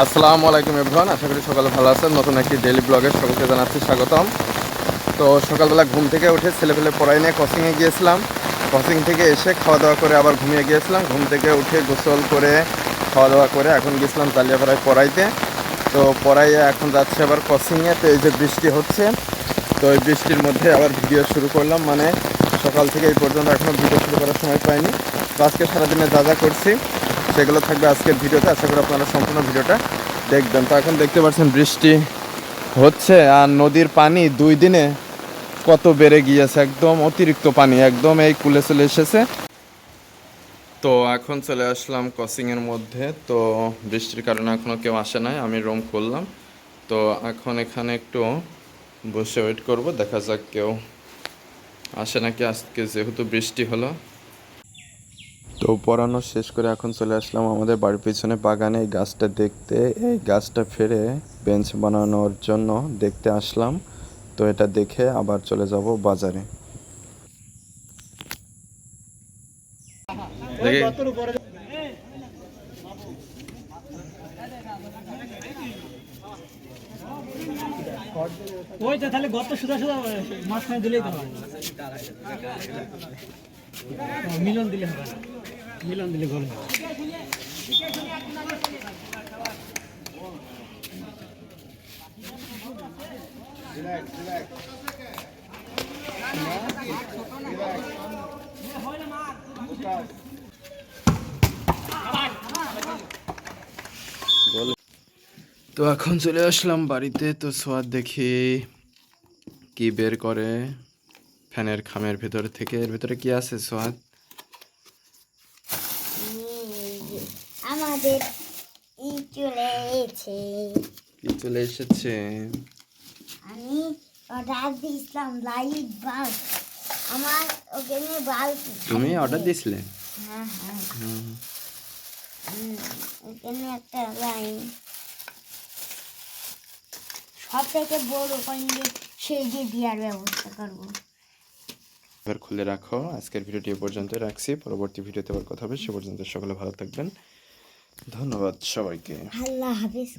আসসালামু আলাইকুম এভরিওয়ান, আশা করি সকালে ভালো আছেন। নতুন একটি ডেইলি ব্লগে সকলকে জানাচ্ছি স্বাগতম। তো সকালবেলা ঘুম থেকে উঠে ছেলেপেলে পড়াই নিয়ে কোচিংয়ে গিয়েছিলাম। কোচিং থেকে এসে খাওয়া দাওয়া করে আবার ঘুমিয়ে গিয়েছিলাম। ঘুম থেকে উঠে গোসল করে খাওয়া দাওয়া করে এখন গিয়েছিলাম জালিয়াপাড়ায় পড়াইতে। তো পড়াইয়ে এখন যাচ্ছে আবার কোচিংয়ে। তো এই যে বৃষ্টি হচ্ছে, তো এই বৃষ্টির মধ্যে আবার ভিডিও শুরু করলাম। মানে সকাল থেকে এই পর্যন্ত এখনও ভিডিও শুরু করার সময় পাইনি। তো আজকে সারাদিনে যা যা করছি সেগুলো থাকবে আজকের ভিডিওতে। আশা করি আপনারা সম্পূর্ণ ভিডিওটা দেখবেন। তো এখন দেখতে পাচ্ছেন বৃষ্টি হচ্ছে, আর নদীর পানি 2 দিনে কত বেড়ে গিয়েছে, একদম অতিরিক্ত পানি একদম এই কুলে চলে এসেছে। তো এখন চলে আসলাম কোচিংয়ের মধ্যে। তো বৃষ্টির কারণে এখনও কেউ আসে নাই, আমি রুম খুললাম। তো এখন এখানে একটু বসে ওয়েট করব, দেখা যাক কেউ আসে নাকি আজকে, যেহেতু বৃষ্টি হলো। তো পড়ানো শেষ করে এখন চলে আসলাম আমাদের বাড়ির পিছনে বাগানে এই গাছটা দেখতে। এই গাছটা ফেরে বেঞ্চ বানানোর জন্য দেখতে আসলাম। তো এটা দেখে আবার চলে যাব বাজারে। ওইটা তাহলে গত সুদা সুদা মাঝখানে দিলেই তো হয়। মিলন দিলে হবে না, মিলন দিলে গোল হবে। তো এখন চলে আসলাম বাড়িতে। তো সোয়াদ দেখি কি বের করে ফ্যানের খামের ভেতর থেকে। এর ভেতরে কি আছে সোয়াদ? আমাদের চলে এসেছে। কি চলে এসেছে? আমি অর্ডার দিয়েছিলাম লাইট বাল্ব। আমার ওখানে বাল্ব। তুমি অর্ডার দিয়েছিলে? হ্যাঁ হ্যাঁ, ওখানে একটা লাইন সব থেকে বড় পয়েন্টে সেই দিয়ে দেওয়ার ব্যবস্থা করবো। এবার খুলে রাখো। আজকের ভিডিওটি এ পর্যন্ত রাখছি, পরবর্তী ভিডিওতে আবার কথা হবে। সে পর্যন্ত সকলে ভালো থাকবেন। ধন্যবাদ সবাইকে। আল্লাহ হাফিজ।